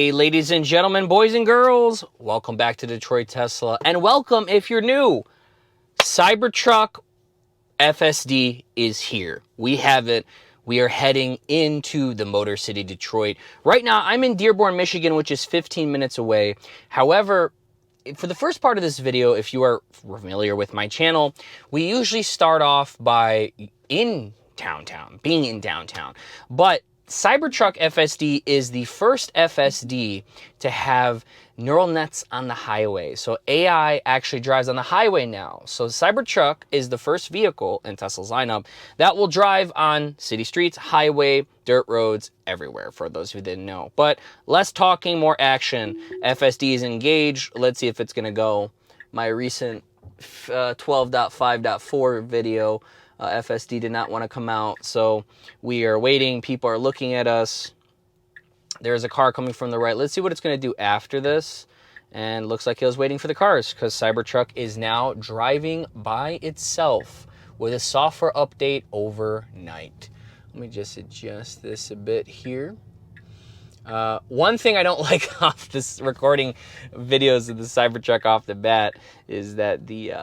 Hey, ladies and gentlemen, boys and girls, welcome back to Detroit Tesla, and welcome if you're new. Cybertruck FSD is here. We have it. We are heading into the Motor City, Detroit. Right now, I'm in Dearborn, Michigan, which is 15 minutes away. However, for the first part of this video, if you are familiar with my channel, we usually start off by being in downtown. But Cybertruck FSD is the first FSD to have neural nets on the highway. So AI actually drives on the highway now. So Cybertruck is the first vehicle in Tesla's lineup that will drive on city streets, highway, dirt roads, everywhere, for those who didn't know. But less talking, more action. FSD is engaged. Let's see if it's going to go. My recent 12.5.4 video, FSD did not want to come out, so we are waiting. People are looking at us. There's a car coming from the right. Let's see what it's going to do after this. And looks like it was waiting for the cars, because Cybertruck is now driving by itself with a software update overnight. Let me just adjust this a bit here. One thing I don't like off this recording videos of the Cybertruck off the bat is that the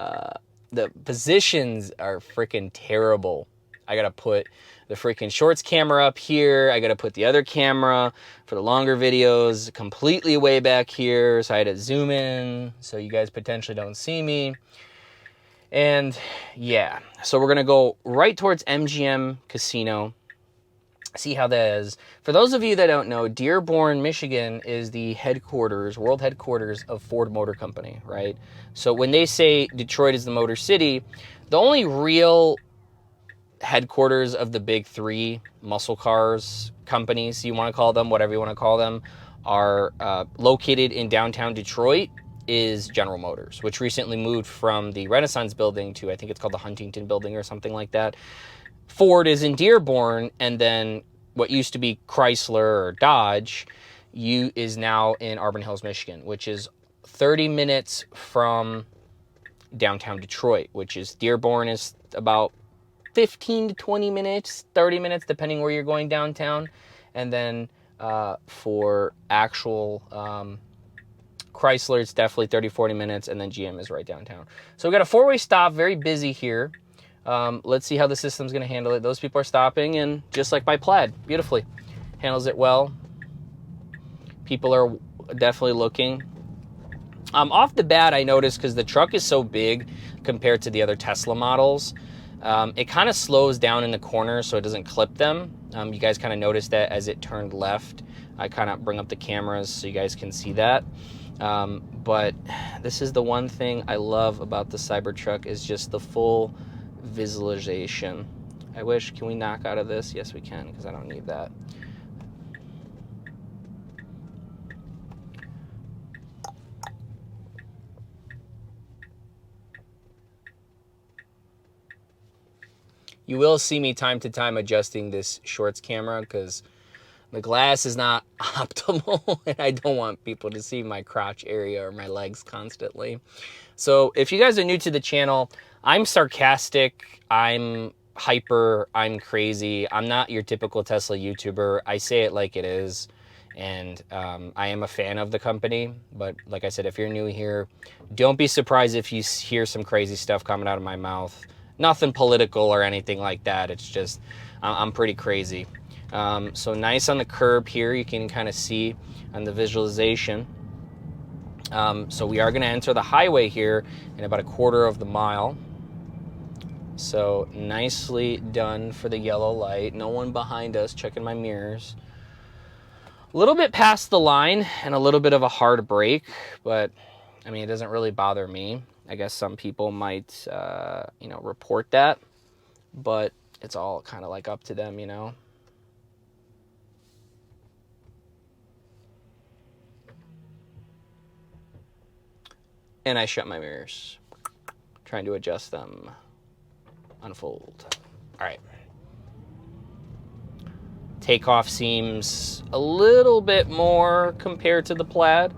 positions are freaking terrible. I gotta put the freaking shorts camera up here. I gotta put the other camera for the longer videos completely way back here. So I had to zoom in so you guys potentially don't see me. And yeah, so we're gonna go right towards MGM Casino. See how that is. For those of you that don't know, Dearborn, Michigan is the headquarters, world headquarters of Ford Motor Company, right? So when they say Detroit is the Motor City, the only real headquarters of the big three muscle cars companies, you want to call them, whatever you want to call them, are located in downtown Detroit, is General Motors, which recently moved from the Renaissance building to, I think it's called the Huntington building or something like that. Ford is in Dearborn, and then what used to be Chrysler or Dodge is now in Auburn Hills, Michigan, which is 30 minutes from downtown Detroit, which is Dearborn is about 15 to 20 minutes, 30 minutes, depending where you're going downtown. And then for actual Chrysler, it's definitely 30, 40 minutes, and then GM is right downtown. So we've got a four-way stop, very busy here. Let's see how the system's going to handle it. Those people are stopping, and just like my Plaid, beautifully handles it well. People are definitely looking. Off the bat, I noticed, because the truck is so big compared to the other Tesla models, it kind of slows down in the corner so it doesn't clip them. You guys kind of noticed that as it turned left. I kind of bring up the cameras so you guys can see that. But this is the one thing I love about the Cybertruck, is just the full visualization. I wish, can we knock out of this? Yes, we can, because I don't need that. You will see me time to time adjusting this shorts camera, because the glass is not optimal and I don't want people to see my crotch area or my legs constantly. So if you guys are new to the channel, I'm sarcastic, I'm hyper, I'm crazy. I'm not your typical Tesla YouTuber. I say it like it is. And I am a fan of the company. But like I said, if you're new here, don't be surprised if you hear some crazy stuff coming out of my mouth. Nothing political or anything like that. It's just, I'm pretty crazy. So nice on the curb here. You can kind of see on the visualization. So we are going to enter the highway here in about a quarter of the mile. So nicely done for the yellow light. No one behind us. Checking my mirrors. A little bit past the line and a little bit of a hard brake, but I mean, it doesn't really bother me. I guess some people might, you know, report that, but it's all kind of like up to them, you know. And I shut my mirrors, trying to adjust them. Unfold. All right. Takeoff seems a little bit more compared to the Plaid.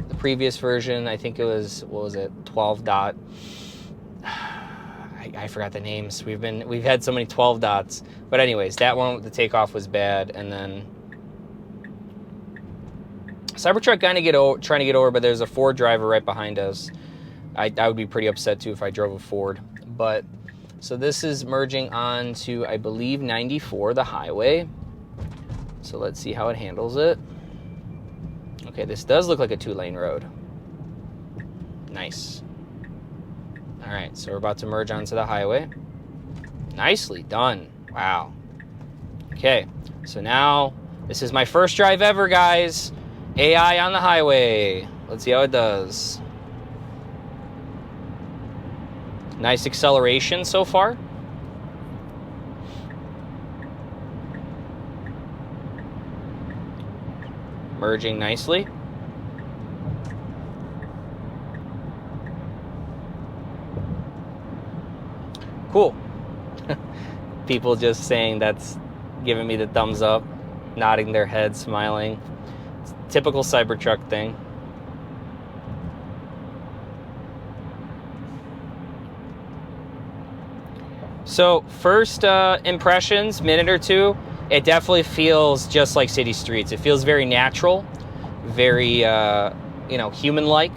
The previous version, I think it was, what was it, 12 dot. I forgot the names. We've had so many 12 dots. But anyways, that one, the takeoff was bad, and then Cybertruck trying to get over, but there's a Ford driver right behind us. I would be pretty upset too if I drove a Ford. But so this is merging on to, I believe, 94, the highway. So let's see how it handles it. Okay, this does look like a 2-lane road. Nice. All right, so we're about to merge onto the highway. Nicely done. Wow. Okay, so now this is my first drive ever, guys. AI on the highway. Let's see how it does. Nice acceleration so far. Merging nicely. Cool. People just saying that's giving me the thumbs up, nodding their head, smiling. It's a typical Cybertruck thing. So first impressions, minute or two, it definitely feels just like city streets. It feels very natural, very, human-like.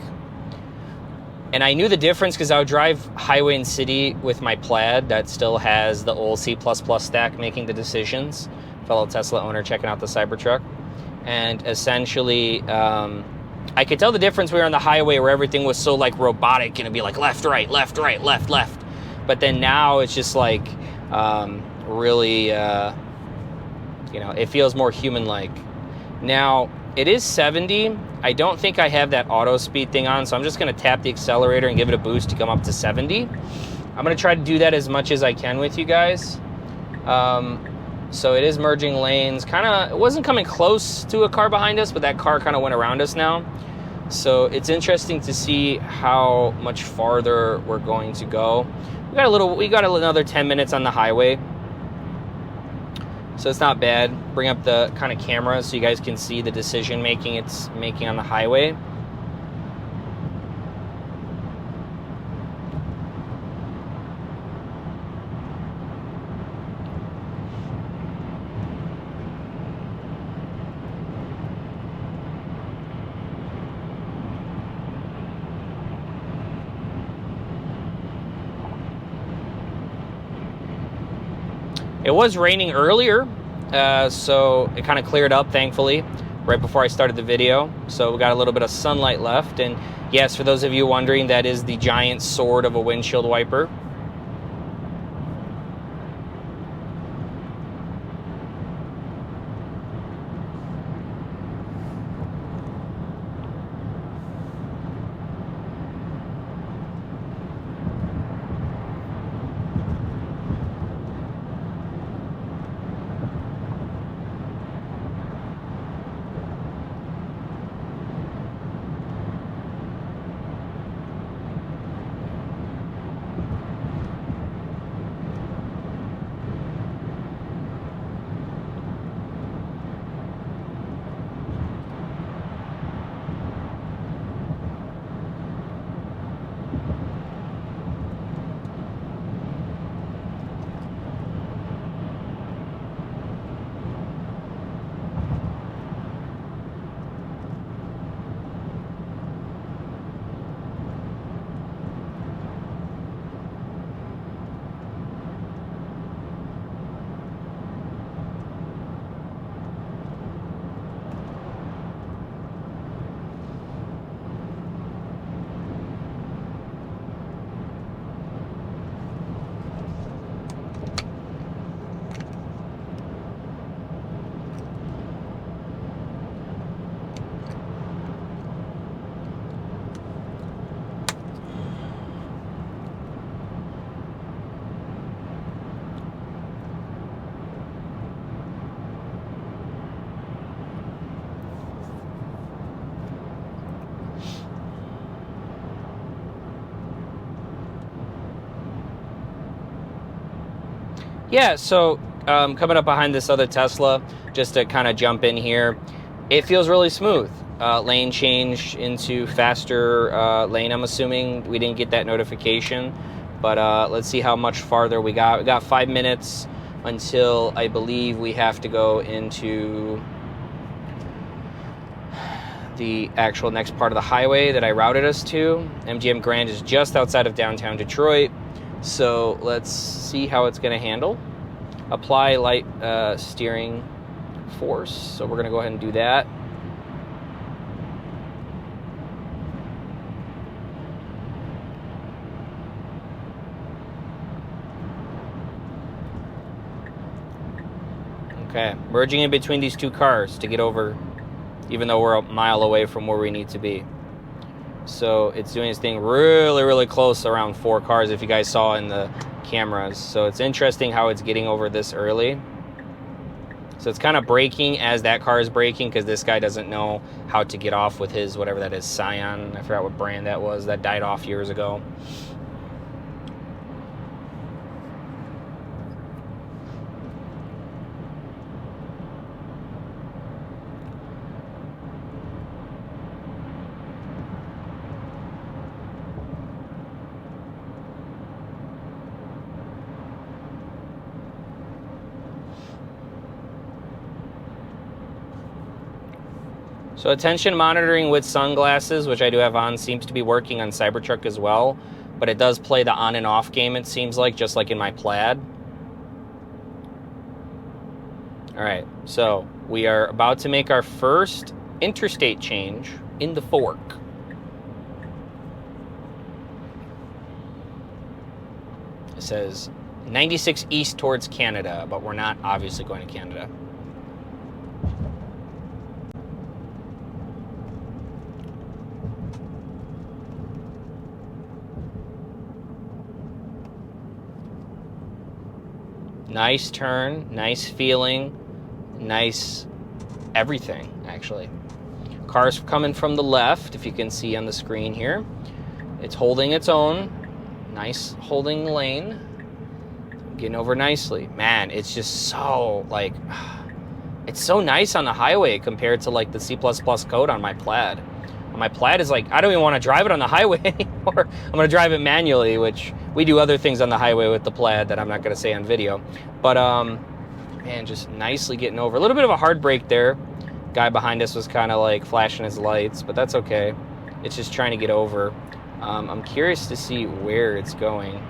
And I knew the difference because I would drive highway and city with my Plaid that still has the old C++ stack making the decisions. Fellow Tesla owner checking out the Cybertruck. And essentially, I could tell the difference when we were on the highway where everything was so like robotic and it'd be like left, right, left, right, left, left. But then now it's just like really, it feels more human-like. Now, it is 70. I don't think I have that auto speed thing on, so I'm just going to tap the accelerator and give it a boost to come up to 70. I'm going to try to do that as much as I can with you guys. So it is merging lanes. It wasn't coming close to a car behind us, but that car kind of went around us now. So it's interesting to see how much farther we're going to go. We got another 10 minutes on the highway. So it's not bad. Bring up the kind of camera so you guys can see the decision making it's making on the highway. It was raining earlier, so it kind of cleared up, thankfully, right before I started the video. So we got a little bit of sunlight left. And yes, for those of you wondering, that is the giant sword of a windshield wiper. Yeah, so coming up behind this other Tesla, just to kind of jump in here, it feels really smooth. Lane change into faster lane, I'm assuming. We didn't get that notification, but let's see how much farther we got. We got 5 minutes until I believe we have to go into the actual next part of the highway that I routed us to. MGM Grand is just outside of downtown Detroit. So let's see how it's going to handle. Apply light steering force. So we're going to go ahead and do that. Okay, merging in between these two cars to get over, even though we're a mile away from where we need to be. So it's doing its thing really, really close around 4 cars, if you guys saw in the cameras. So it's interesting how it's getting over this early. So it's kind of braking as that car is braking, because this guy doesn't know how to get off with his, whatever that is, Scion. I forgot what brand that was. That died off years ago. So attention monitoring with sunglasses, which I do have on, seems to be working on Cybertruck as well. But it does play the on and off game, it seems like, just like in my Plaid. All right, so we are about to make our first interstate change in the fork. It says 96 east towards Canada, but we're not obviously going to Canada. Nice turn, nice feeling, nice everything, actually. Car's coming from the left, if you can see on the screen here. It's holding its own. Nice holding lane. Getting over nicely. Man, it's just so, like, it's so nice on the highway compared to, like, the C++ code on my Plaid. My Plaid is like, I don't even want to drive it on the highway anymore. I'm going to drive it manually, which we do other things on the highway with the Plaid that I'm not going to say on video. But, man, just nicely getting over. A little bit of a hard brake there. Guy behind us was kind of like flashing his lights, but that's okay. It's just trying to get over. I'm curious to see where it's going.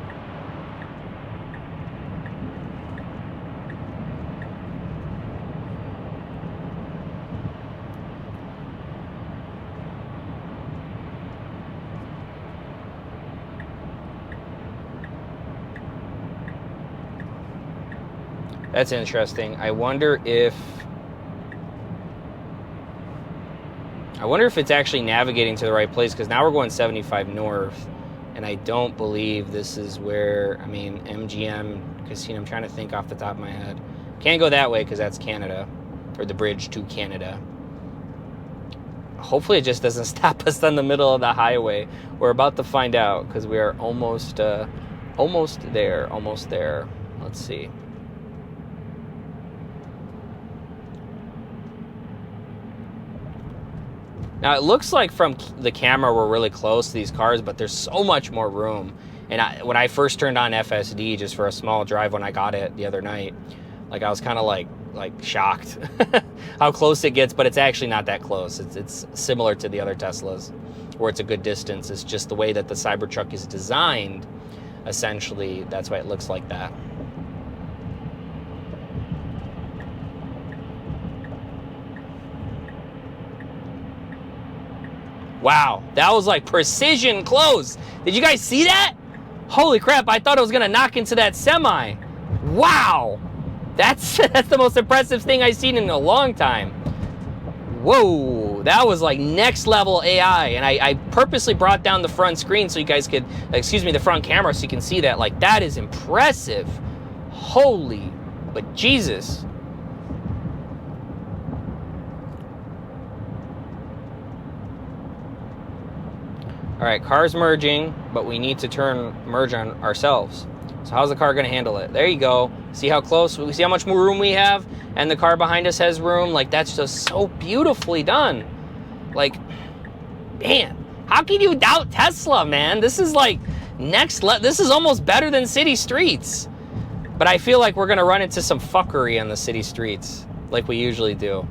That's interesting. I wonder if it's actually navigating to the right place, because now we're going 75 north, and I don't believe this is where, I mean, MGM Casino, I'm trying to think off the top of my head. Can't go that way because that's Canada, or the bridge to Canada. Hopefully it just doesn't stop us in the middle of the highway. We're about to find out, because we are almost there. Let's see. Now, it looks like from the camera we're really close to these cars, but there's so much more room. And when I first turned on FSD just for a small drive when I got it the other night, like, I was kind of like shocked how close it gets, but it's actually not that close. It's similar to the other Teslas, where it's a good distance. It's just the way that the Cybertruck is designed, essentially, that's why it looks like that. Wow, that was like precision close. Did you guys see that? Holy crap, I thought it was gonna knock into that semi. Wow, that's the most impressive thing I've seen in a long time. Whoa, that was like next level AI. And I purposely brought down the front screen so you guys could, excuse me, the front camera, so you can see that. Like, that is impressive. Holy, but Jesus. All right, car's merging, but we need to merge on ourselves. So how's the car gonna handle it? There you go. See how close, we see how much more room we have, and the car behind us has room. Like, that's just so beautifully done. Like, man, how can you doubt Tesla, man? This is like next level. This is almost better than city streets. But I feel like we're gonna run into some fuckery on the city streets, like we usually do.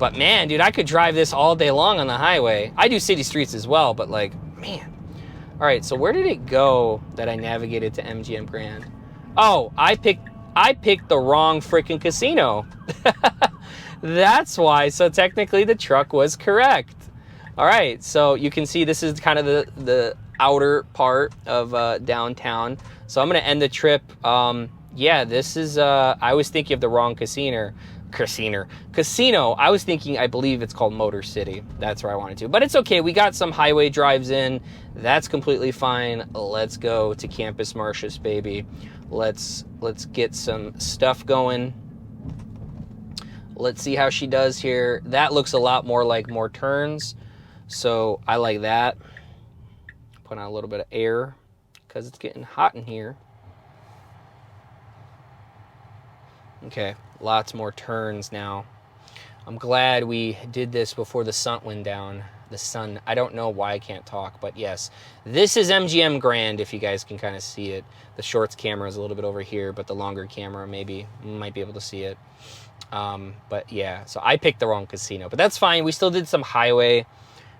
But man, dude, I could drive this all day long on the highway. I do city streets as well, but like, man. All right, so where did it go that I navigated to MGM Grand? Oh, I picked the wrong freaking casino. That's why. So technically the truck was correct. All right, so you can see this is kind of the outer part of downtown. So I'm gonna end the trip. Yeah, this is, I was thinking of the wrong casino. I was thinking, I believe it's called Motor City. That's where I wanted to, but it's okay. We got some highway drives in. That's completely fine. Let's go to Campus Martius, baby. Let's get some stuff going. Let's see how she does here. That looks a lot more like more turns. So I like that. Put on a little bit of air because it's getting hot in here. Okay, lots more turns now. I'm glad we did this before the sun went down. The sun, I don't know why I can't talk, but yes, this is MGM Grand, if you guys can kind of see it. The shorts camera is a little bit over here, but the longer camera maybe might be able to see it. But yeah, so I picked the wrong casino, but that's fine. We still did some highway,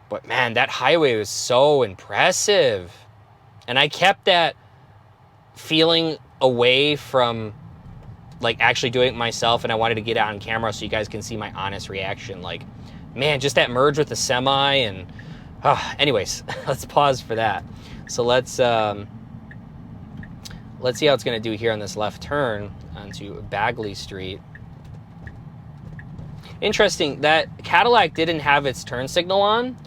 but man, that highway was so impressive. And I kept that feeling away from like actually doing it myself, and I wanted to get it on camera so you guys can see my honest reaction. Like, man, just that merge with the semi, and anyways, let's pause for that. So let's see how it's going to do here on this left turn onto Bagley Street. Interesting, that Cadillac didn't have its turn signal on,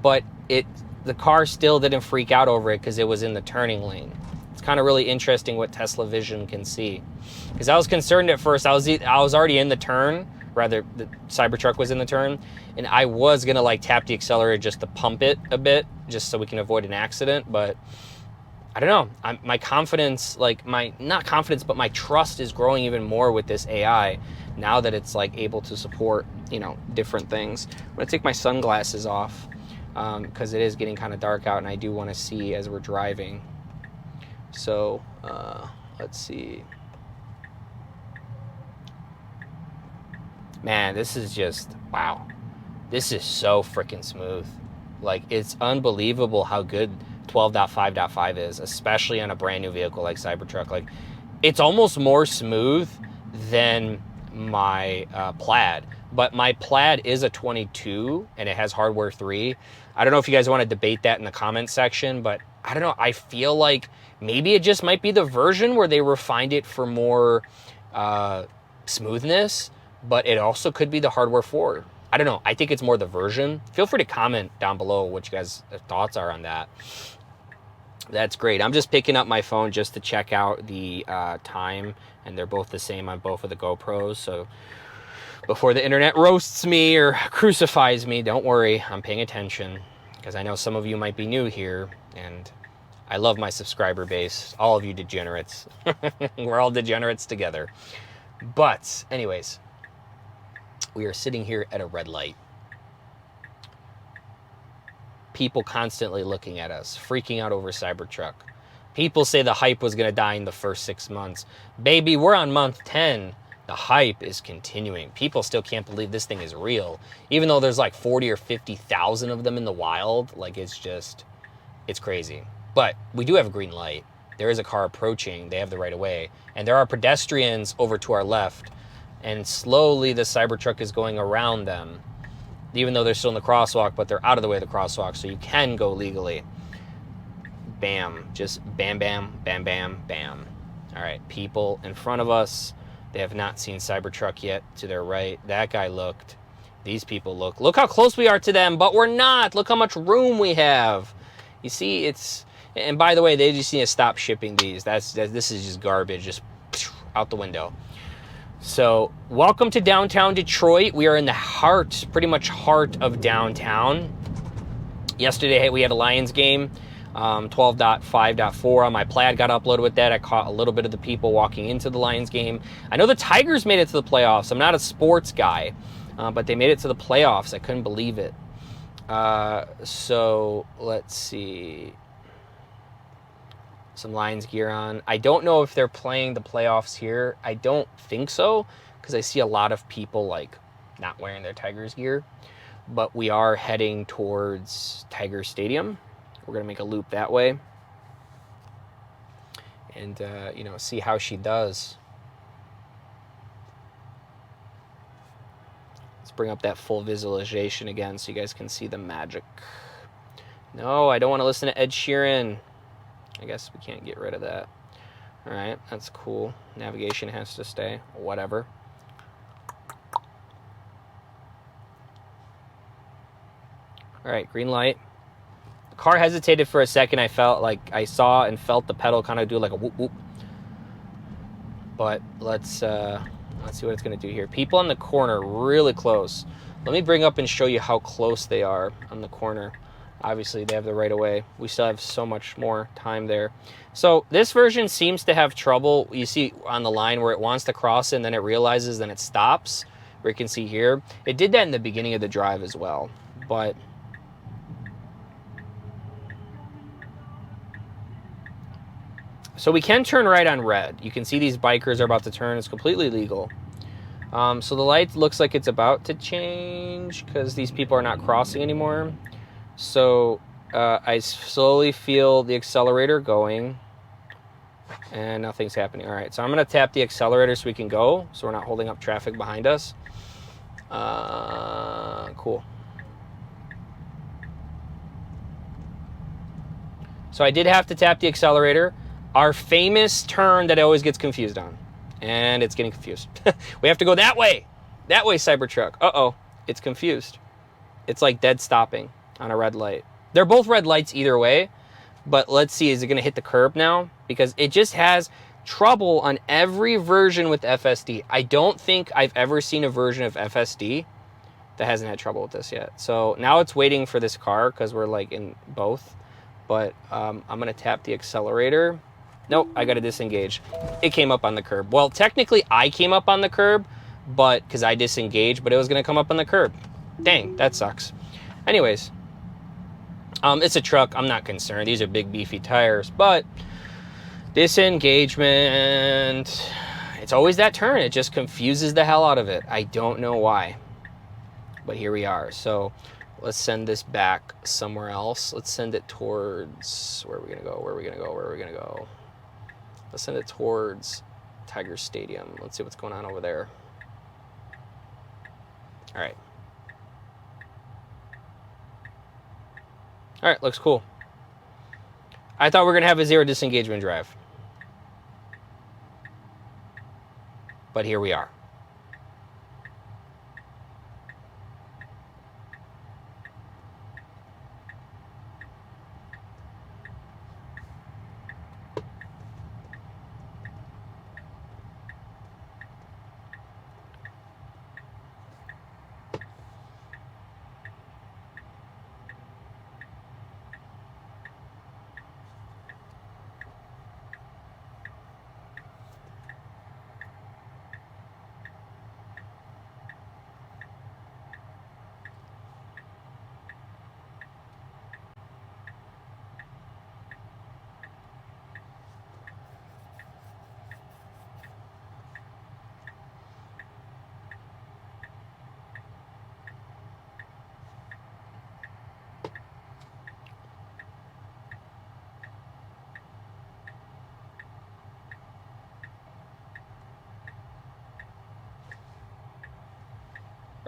but the car still didn't freak out over it because it was in the turning lane. It's kind of really interesting what Tesla Vision can see. Because I was concerned at first. I was already in the turn, rather the Cybertruck was in the turn, and I was gonna like tap the accelerator just to pump it a bit, just so we can avoid an accident. But I don't know. My confidence, like not confidence, but my trust is growing even more with this AI now that it's like able to support, you know, different things. I'm gonna take my sunglasses off because it is getting kind of dark out, and I do want to see as we're driving. So let's see. Man, this is just, wow. This is so freaking smooth. Like, it's unbelievable how good 12.5.5 is, especially on a brand new vehicle like Cybertruck. Like, it's almost more smooth than my Plaid. But my Plaid is a 22, and it has hardware 3. I don't know if you guys want to debate that in the comments section, but I don't know. I feel like maybe it just might be the version where they refined it for more smoothness, but it also could be the hardware 4. I don't know. I think it's more the version. Feel free to comment down below what you guys' thoughts are on that. That's great. I'm just picking up my phone just to check out the time, and they're both the same on both of the GoPros. So before the internet roasts me or crucifies me, don't worry, I'm paying attention, because I know some of you might be new here, and I love my subscriber base. All of you degenerates. We're all degenerates together. But anyways, we are sitting here at a red light. People constantly looking at us, freaking out over Cybertruck. People say the hype was going to die in the first 6 months. Baby, we're on month 10. The hype is continuing. People still can't believe this thing is real. Even though there's like 40 or 50,000 of them in the wild, like it's crazy. But we do have a green light. There is a car approaching. They have the right of way. And there are pedestrians over to our left. And slowly the Cybertruck is going around them. Even though they're still in the crosswalk, but they're out of the way of the crosswalk, so you can go legally. Bam. Just bam, bam, bam, bam, bam. All right, people in front of us. They have not seen Cybertruck yet. To their right, that guy looked. These people look. Look how close we are to them, but we're not. Look how much room we have. You see, it's... And by the way, they just need to stop shipping these. This is just garbage, just out the window. So, welcome to downtown Detroit. We are in the heart, pretty much heart of downtown. Yesterday, we had a Lions game, 12.5.4 on my Plaid got uploaded with that. I caught a little bit of the people walking into the Lions game. I know the Tigers made it to the playoffs. I'm not a sports guy, but they made it to the playoffs. I couldn't believe it. So, let's see. Some Lions gear on. I don't know if they're playing the playoffs here. I don't think so, because I see a lot of people like not wearing their Tigers gear. But we are heading towards Tiger Stadium. We're going to make a loop that way. And, you know, see how she does. Let's bring up that full visualization again so you guys can see the magic. No, I don't want to listen to Ed Sheeran. I guess we can't get rid of that. All right, that's cool. Navigation has to stay. Whatever. All right, green light. The car hesitated for a second. I felt like I saw and felt the pedal kind of do like a whoop whoop. But let's see what it's going to do here. People on the corner really close. Let me bring up and show you how close they are on the corner. Obviously, they have the right of way. We still have so much more time there. So this version seems to have trouble. You see on the line where it wants to cross and then it realizes, then it stops. Where you can see here. It did that in the beginning of the drive as well. But so we can turn right on red. You can see these bikers are about to turn. It's completely legal. So the light looks like it's about to change because these people are not crossing anymore. So I slowly feel the accelerator going and nothing's happening. All right, so I'm going to tap the accelerator so we can go, so we're not holding up traffic behind us. Cool. So I did have to tap the accelerator. Our famous turn that always gets confused on. And it's getting confused. We have to go that way. That way, Cybertruck. Uh-oh, it's confused. It's like dead stopping on a red light. They're both red lights either way, but let's see, is it going to hit the curb now? Because it just has trouble on every version with FSD. I don't think I've ever seen a version of FSD that hasn't had trouble with this yet. So now it's waiting for this car because we're like in both. But I'm going to tap the accelerator. Nope, I got to disengage. It came up on the curb. Well, technically I came up on the curb, but because I disengaged, but it was going to come up on the curb. Dang, that sucks. Anyways, it's a truck. I'm not concerned. These are big, beefy tires, but disengagement. It's always that turn. It just confuses the hell out of it. I don't know why, but here we are. So let's send this back somewhere else. Let's send it towards, where are we going to go? Where are we going to go? Where are we going to go? Let's send it towards Tiger Stadium. Let's see what's going on over there. All right. All right, looks cool. I thought we were going to have a zero disengagement drive. But here we are.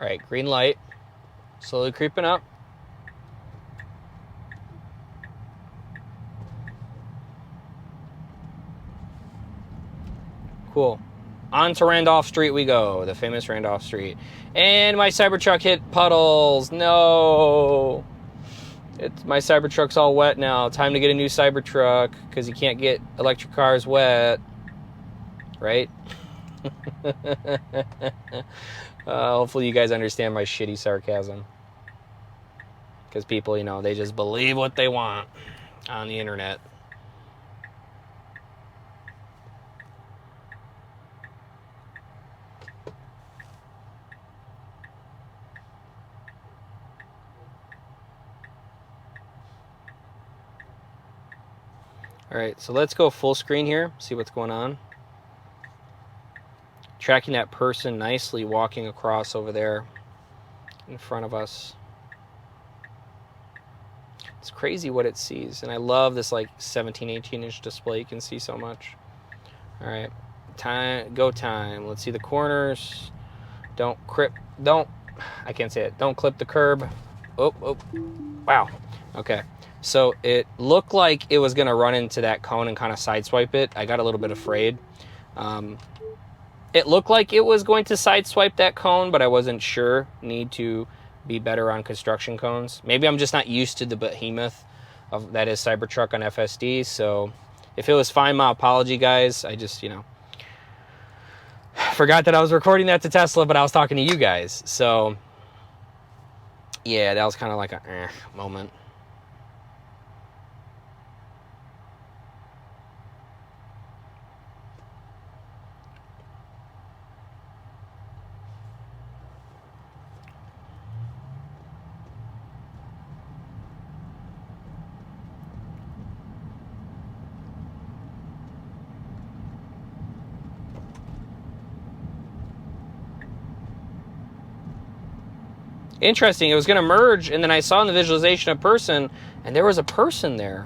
All right, green light. Slowly creeping up. Cool. On to Randolph Street we go, the famous Randolph Street. And my Cybertruck hit puddles. No. My Cybertruck's all wet now. Time to get a new Cybertruck because you can't get electric cars wet. Right? Hopefully you guys understand my shitty sarcasm. Because people, you know, they just believe what they want on the internet. All right, so let's go full screen here, see what's going on. Tracking that person nicely walking across over there. in front of us. It's crazy what it sees. And I love this like 17, 18-inch display. You can see so much. All right. Go time. Let's see the corners. Don't, I can't say it. Don't clip the curb. Oh, wow. Okay. So it looked like it was going to run into that cone and kind of sideswipe it. I got a little bit afraid. It looked like it was going to sideswipe that cone, but I wasn't sure. Need to be better on construction cones. Maybe I'm just not used to the behemoth that is Cybertruck on FSD. So if it was fine, my apology, guys. I just, forgot that I was recording that to Tesla, but I was talking to you guys. So yeah, that was kind of like a moment. Interesting. It was going to merge, and then I saw in the visualization a person, and there was a person there.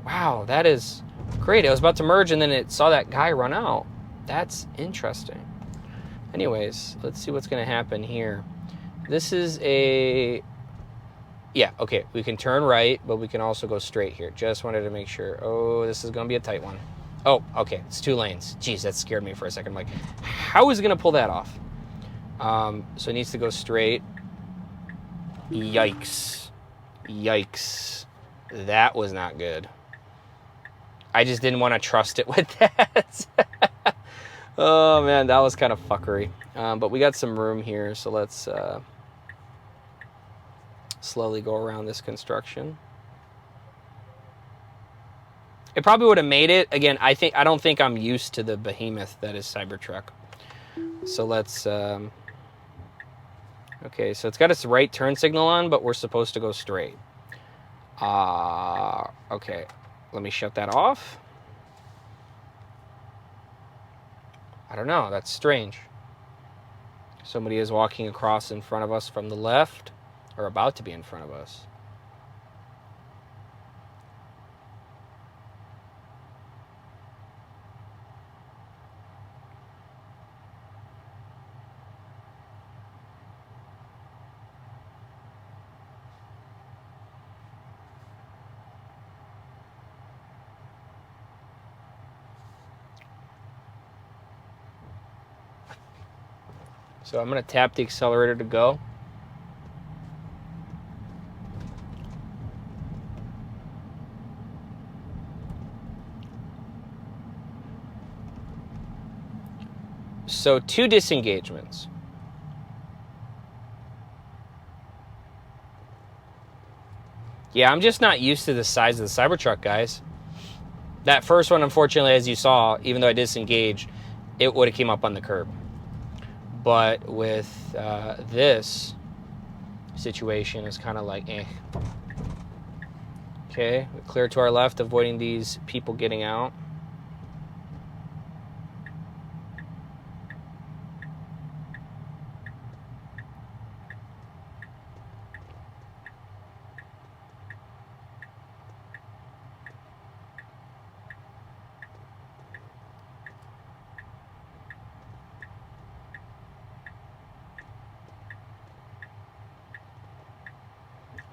Wow, that is great. It was about to merge, and then it saw that guy run out. That's interesting. Anyways, let's see what's going to happen here. This is yeah, okay. We can turn right, but we can also go straight here. Just wanted to make sure. Oh, this is going to be a tight one. Oh, okay. It's 2 lanes. Jeez, that scared me for a second. I'm like, how is it going to pull that off? So it needs to go straight. Yikes. Yikes. That was not good. I just didn't want to trust it with that. Oh, man, that was kind of fuckery. But we got some room here, so let's slowly go around this construction. It probably would have made it. Again, I don't think I'm used to the behemoth that is Cybertruck. So let's... okay, so it's got its right turn signal on, but we're supposed to go straight. Okay, let me shut that off. I don't know, that's strange. Somebody is walking across in front of us from the left, or about to be in front of us. So I'm going to tap the accelerator to go. So 2 disengagements. Yeah, I'm just not used to the size of the Cybertruck, guys. That first one, unfortunately, as you saw, even though I disengaged, it would have came up on the curb. But with this situation, it's kind of like, Okay, we clear to our left, avoiding these people getting out.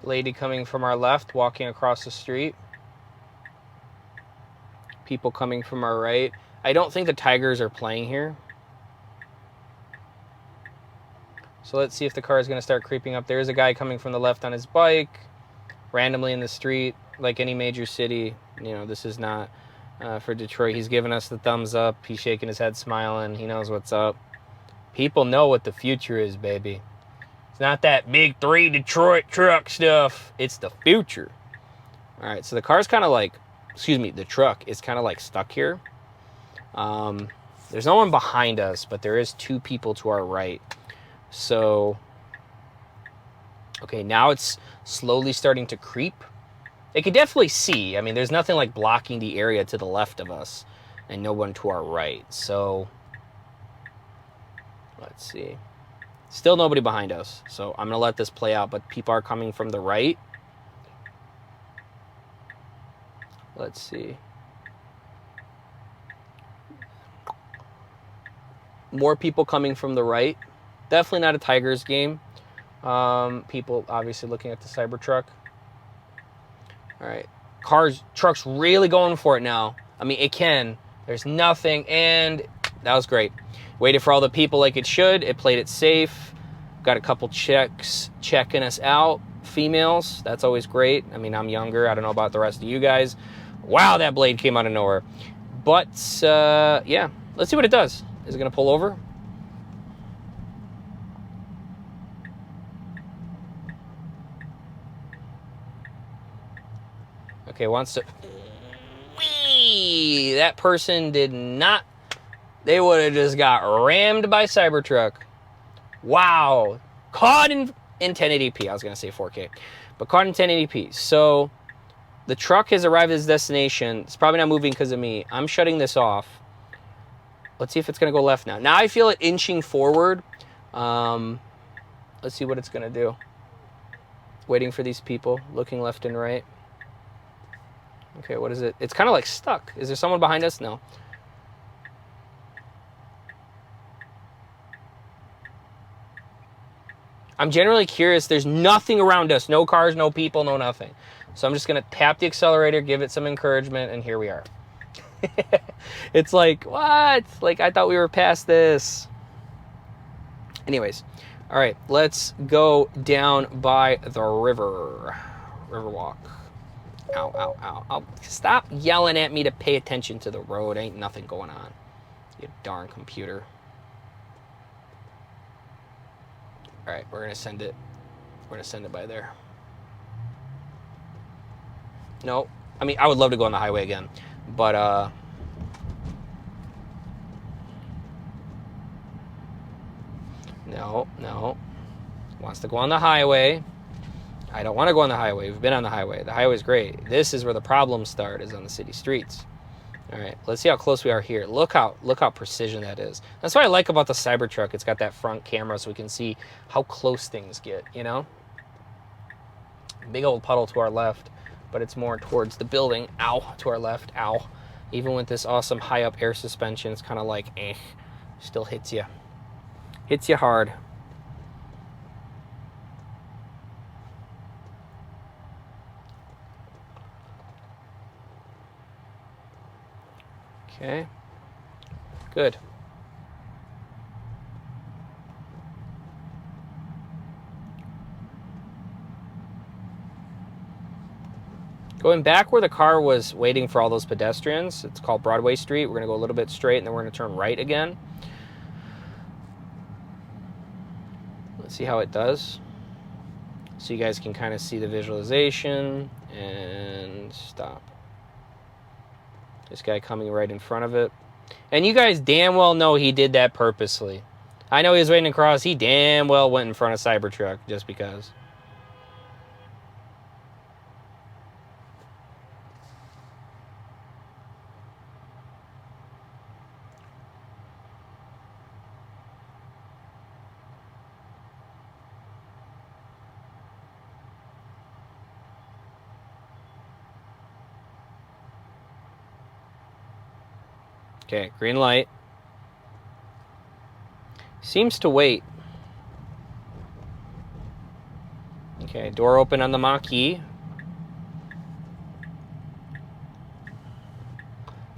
Lady coming from our left, walking across the street. People coming from our right. I don't think the Tigers are playing here. So let's see if the car is going to start creeping up. There's a guy coming from the left on his bike, randomly in the street, like any major city. This is not for Detroit. He's giving us the thumbs up. He's shaking his head, smiling. He knows what's up. People know what the future is, baby. Not that big 3 Detroit truck stuff. It's the future. All right, so the car's kind of like, the truck is kind of like stuck here. There's no one behind us, but there is 2 people to our right. So, okay, now it's slowly starting to creep. They could definitely see. I mean, there's nothing like blocking the area to the left of us and no one to our right. So, let's see. Still nobody behind us. So I'm going to let this play out, but people are coming from the right. Let's see. More people coming from the right. Definitely not a Tigers game. People obviously looking at the Cybertruck. All right. Truck's really going for it now. I mean, it can. There's nothing, and that was great. Waited for all the people like it should. It played it safe. Got a couple checks checking us out. Females, that's always great. I mean, I'm younger. I don't know about the rest of you guys. Wow, that blade came out of nowhere. But, yeah, let's see what it does. Is it going to pull over? Okay, wants to... Whee! That person did not... They would have just got rammed by Cybertruck. Wow. Caught in 1080p. I was going to say 4K. But caught in 1080p. So, the truck has arrived at its destination. It's probably not moving because of me. I'm shutting this off. Let's see if it's going to go left now. Now I feel it inching forward. Let's see what it's going to do. Waiting for these people. Looking left and right. Okay, what is it? It's kind of like stuck. Is there someone behind us? No. I'm generally curious. There's nothing around us. No cars, no people, no nothing. So I'm just going to tap the accelerator, give it some encouragement, and here we are. It's like, what? Like, I thought we were past this. Anyways, all right, let's go down by the river. Riverwalk. Ow, ow, ow. Ow. Stop yelling at me to pay attention to the road. Ain't nothing going on. You darn computer. All right, we're going to send it. We're going to send it by there. No. I mean, I would love to go on the highway again. But, no. Wants to go on the highway. I don't want to go on the highway. We've been on the highway. The highway's great. This is where the problems start, is on the city streets. All right, let's see how close we are here. Look how precision that is. That's what I like about the Cybertruck. It's got that front camera so we can see how close things get, you know? Big old puddle to our left, but it's more towards the building. Ow, to our left, ow. Even with this awesome high-up air suspension, it's kind of like, still hits you. Hits you hard. Okay, good. Going back where the car was waiting for all those pedestrians, it's called Broadway Street. We're going to go a little bit straight, and then we're going to turn right again. Let's see how it does. So you guys can kind of see the visualization, and stop. This guy coming right in front of it. And you guys damn well know he did that purposely. I know he was waiting to cross. He damn well went in front of Cybertruck just because. Okay, green light. Seems to wait. Okay, door open on the Mach-E.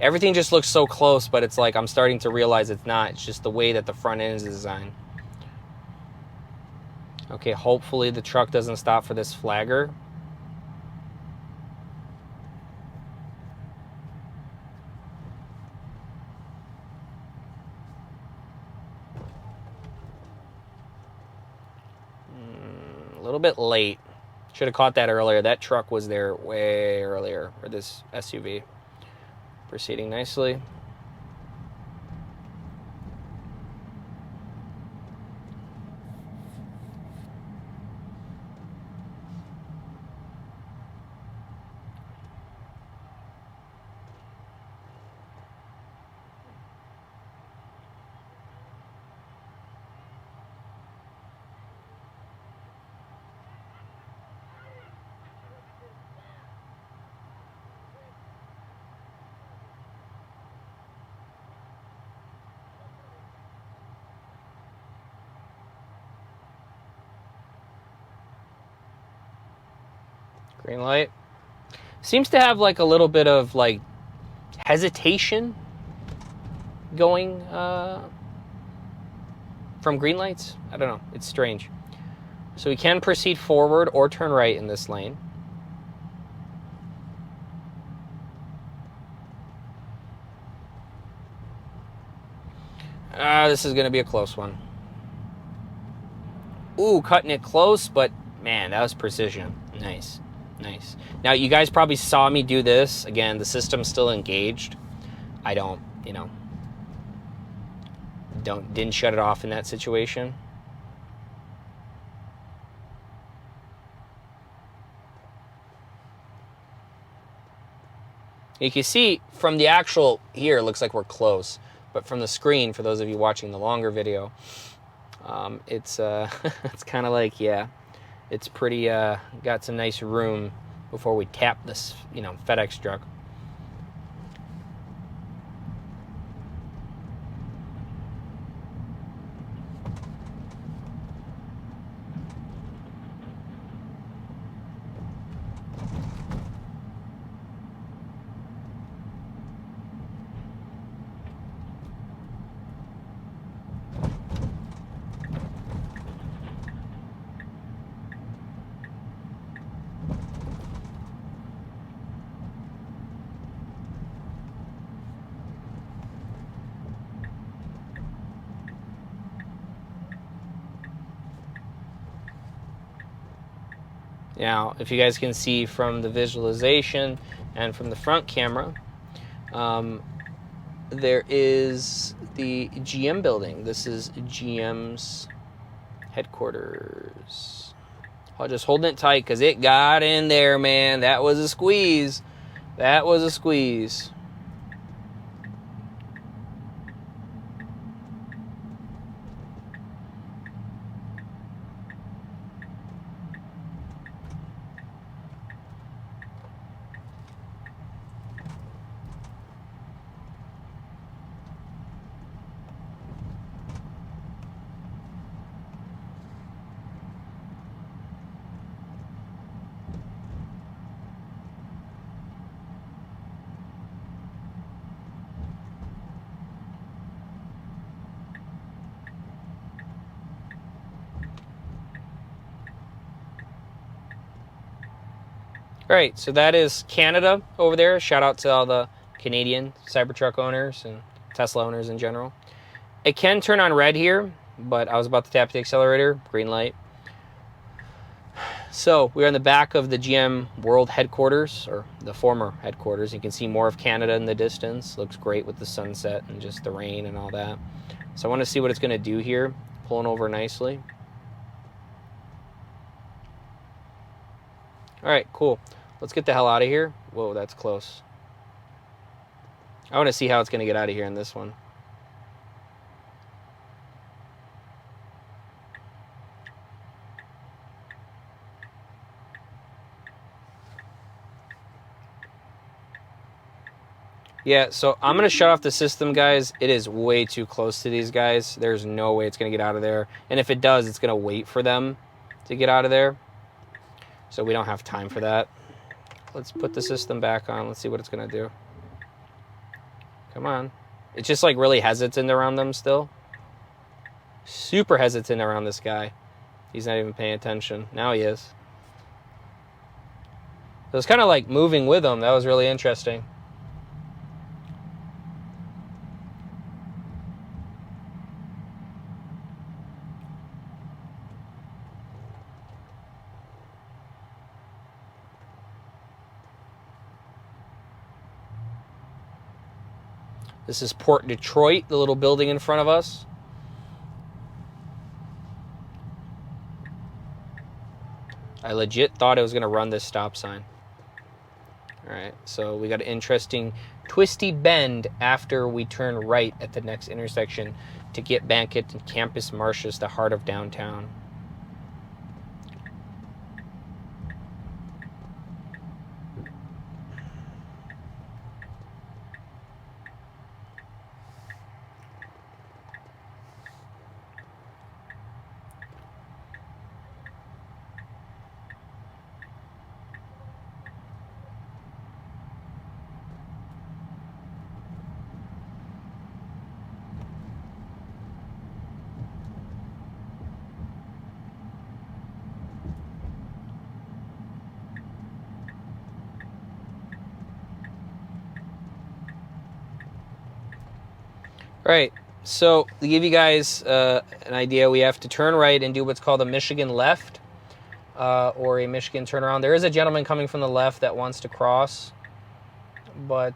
Everything just looks so close, but it's like I'm starting to realize it's not. It's just the way that the front end is designed. Okay, hopefully the truck doesn't stop for this flagger. A little bit late. Should have caught that earlier. That truck was there way earlier, or this SUV. Proceeding nicely. Green light. Seems to have like a little bit of like hesitation going from green lights. I don't know. It's strange. So we can proceed forward or turn right in this lane. This is going to be a close one. Ooh, cutting it close, but man, that was precision. Nice. Nice. Now, you guys probably saw me do this. Again, the system's still engaged. I don't, you know, didn't shut it off in that situation. You can see from the actual here, it looks like we're close. But from the screen, for those of you watching the longer video, it's it's kind of like, yeah, it's pretty, got some nice room before we tap this, you know, FedEx truck. Now, if you guys can see from the visualization and from the front camera, there is the GM building. This is GM's headquarters. I'll just hold it tight because it got in there, man. That was a squeeze. That was a squeeze. All right, so that is Canada over there. Shout out to all the Canadian Cybertruck owners and Tesla owners in general. It can turn on red here, but I was about to tap the accelerator, green light. So we're in the back of the GM World headquarters, or the former headquarters. You can see more of Canada in the distance. Looks great with the sunset and just the rain and all that. So I want to see what it's going to do here. Pulling over nicely. All right, cool. Let's get the hell out of here. Whoa, that's close. I want to see how it's going to get out of here in this one. Yeah, so I'm going to shut off the system, guys. It is way too close to these guys. There's no way it's going to get out of there. And if it does, it's going to wait for them to get out of there. So we don't have time for that. Let's put the system back on. Let's see what it's going to do. Come on. It's just like really hesitant around them still. Super hesitant around this guy. He's not even paying attention. Now he is. So it's kind of like moving with him. That was really interesting. This is Port Detroit, the little building in front of us. I legit thought it was going to run this stop sign. All right, so we got an interesting twisty bend after we turn right at the next intersection to get back into Campus Martius, the heart of downtown. Right, so to give you guys an idea, we have to turn right and do what's called a Michigan left, or a Michigan turnaround. There is a gentleman coming from the left that wants to cross, but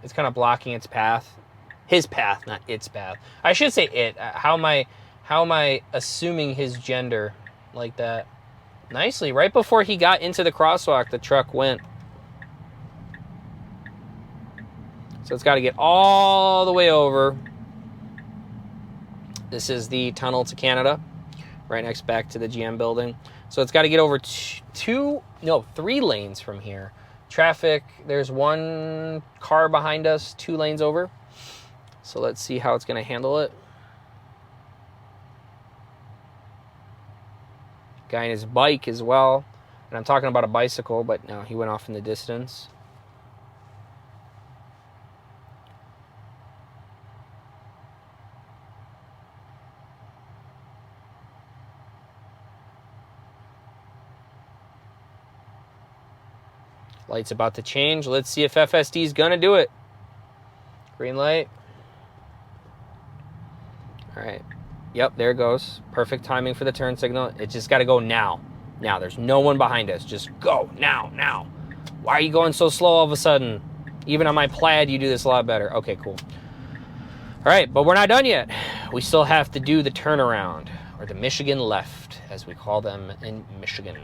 it's kind of blocking its path. His path, not its path. I should say it. How am I assuming his gender like that? Nicely, right before he got into the crosswalk, the truck went. So it's got to get all the way over. This is the tunnel to Canada, right next back to the GM building. So it's got to get over 3 lanes from here. Traffic, there's 1 car behind us, 2 lanes over. So let's see how it's going to handle it. Guy in his bike as well. And I'm talking about a bicycle, but no, he went off in the distance. Light's about to change. Let's see if FSD is going to do it. Green light. All right. Yep, there it goes. Perfect timing for the turn signal. It just got to go now. Now, there's no one behind us. Just go now, now. Why are you going so slow all of a sudden? Even on my Plaid, you do this a lot better. Okay, cool. All right, but we're not done yet. We still have to do the turnaround, or the Michigan left, as we call them in Michigan.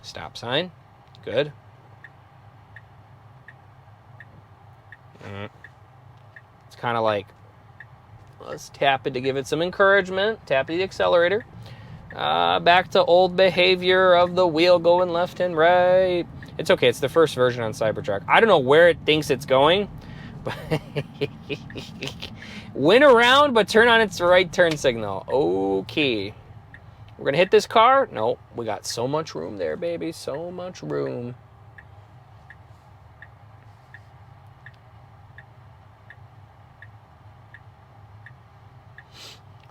Stop sign. Good. It's kind of like, let's tap it to give it some encouragement. Tap the accelerator. Back to old behavior of the wheel going left and right. It's okay. It's the first version on Cybertruck. I don't know where it thinks it's going. But went around, but turn on its right turn signal. Okay. We're going to hit this car? No. We got so much room there, baby. So much room.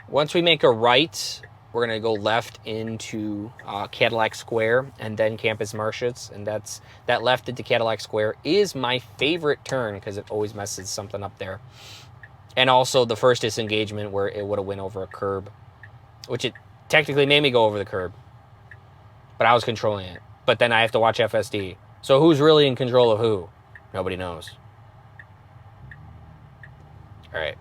Once we make a right, we're going to go left into Cadillac Square and then Campus Martius. And that left into Cadillac Square is my favorite turn because it always messes something up there. And also the first disengagement where it would have went over a curb, which it technically made me go over the curb. But I was controlling it. But then I have to watch FSD. So who's really in control of who? Nobody knows. All right.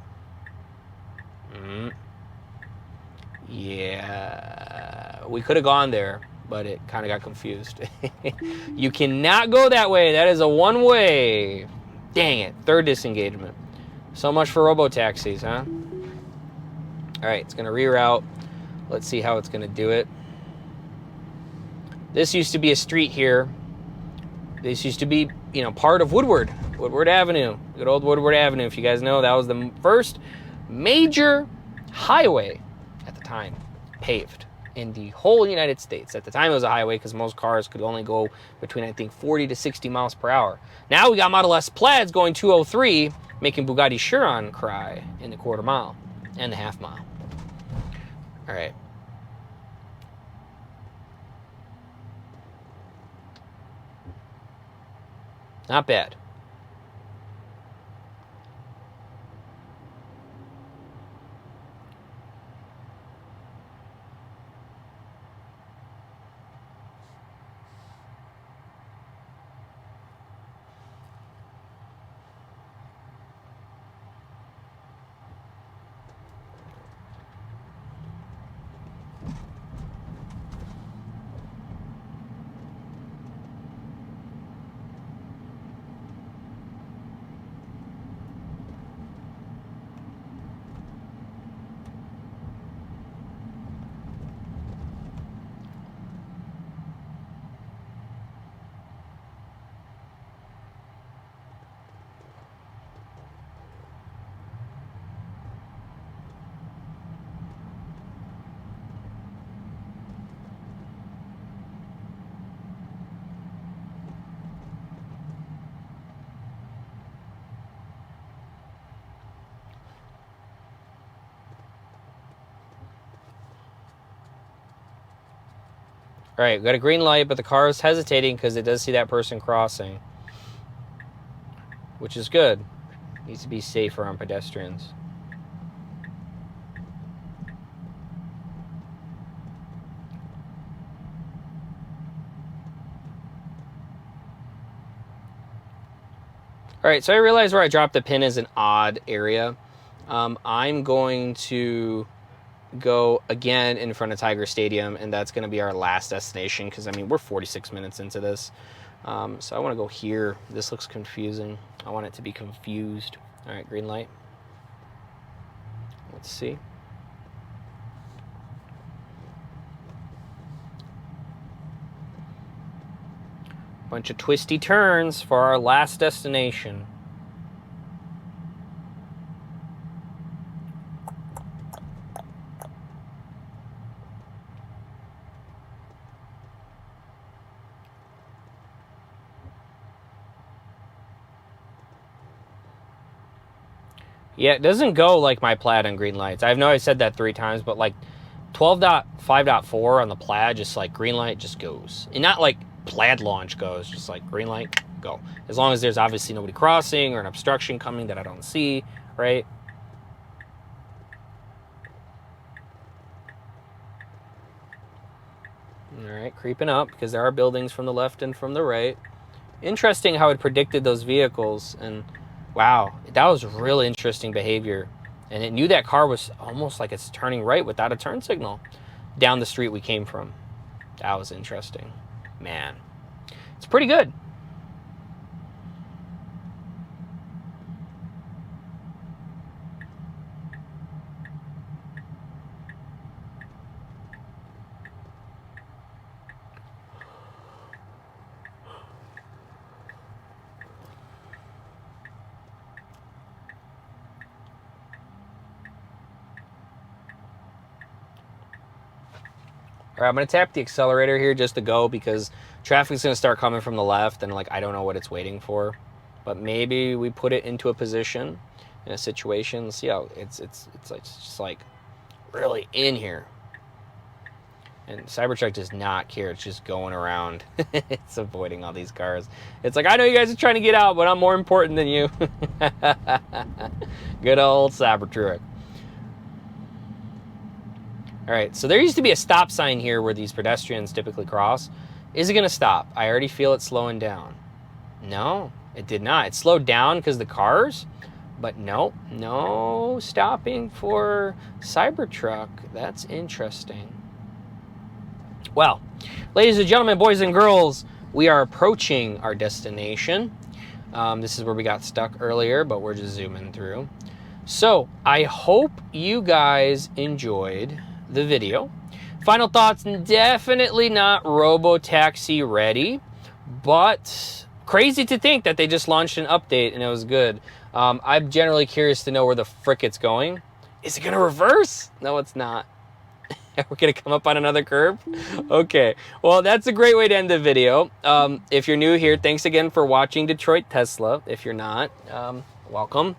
Yeah, we could have gone there, but it kind of got confused. You cannot go that way. That is a one-way. Dang it. Third disengagement. So much for robo-taxis, huh? All right, it's going to reroute. Let's see how it's going to do it. This used to be a street here. This used to be, part of Woodward Avenue. Good old Woodward Avenue. If you guys know, that was the first major highway at the time, paved in the whole United States. At the time, it was a highway because most cars could only go between, I think, 40 to 60 miles per hour. Now we got Model S Plaids going 203, making Bugatti Chiron cry in the quarter mile and the half mile. All right. Not bad. All right, we got a green light, but the car is hesitating because it does see that person crossing, which is good. Needs to be safer on pedestrians. All right, so I realize where I dropped the pin is an odd area. I'm going to go again in front of Tiger Stadium, and that's going to be our last destination because, I mean, we're 46 minutes into this. So I want to go here. This looks confusing. I want it to be confused. All right, green light. Let's see. Bunch of twisty turns for our last destination. Yeah, it doesn't go like my Plaid on green lights. I know I said that 3 times, but like 12.5.4 on the Plaid, just like green light just goes. And not like Plaid launch goes, just like green light, go. As long as there's obviously nobody crossing or an obstruction coming that I don't see, right? All right, creeping up because there are buildings from the left and from the right. Interesting how it predicted those vehicles, and wow, that was really interesting behavior. And it knew that car was almost like it's turning right without a turn signal down the street we came from. That was interesting. Man, it's pretty good. All right, I'm going to tap the accelerator here just to go because traffic's going to start coming from the left, and like I don't know what it's waiting for. But maybe we put it into a position in a situation. Let's see how it's just like really in here. And Cybertruck does not care. It's just going around. It's avoiding all these cars. It's like, I know you guys are trying to get out, but I'm more important than you. Good old Cybertruck. All right, so there used to be a stop sign here where these pedestrians typically cross. Is it going to stop? I already feel it slowing down. No, it did not. It slowed down because the cars, but nope, no stopping for Cybertruck. That's interesting. Well, ladies and gentlemen, boys and girls, we are approaching our destination. This is where we got stuck earlier, but we're just zooming through. So I hope you guys enjoyed the video. Final thoughts, definitely not robo-taxi ready, but crazy to think that they just launched an update and it was good. I'm generally curious to know where the frick it's going. Is it gonna reverse? No, it's not. We're gonna come up on another curve? Okay, well, that's a great way to end the video. If you're new here, thanks again for watching Detroit Tesla. If you're not, welcome.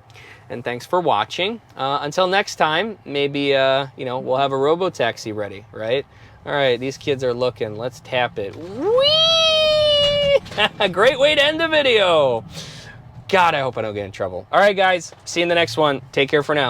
And thanks for watching. Until next time, maybe, you know, we'll have a robo-taxi ready, right? All right, these kids are looking. Let's tap it. Whee! A great way to end the video. God, I hope I don't get in trouble. All right, guys, see you in the next one. Take care for now.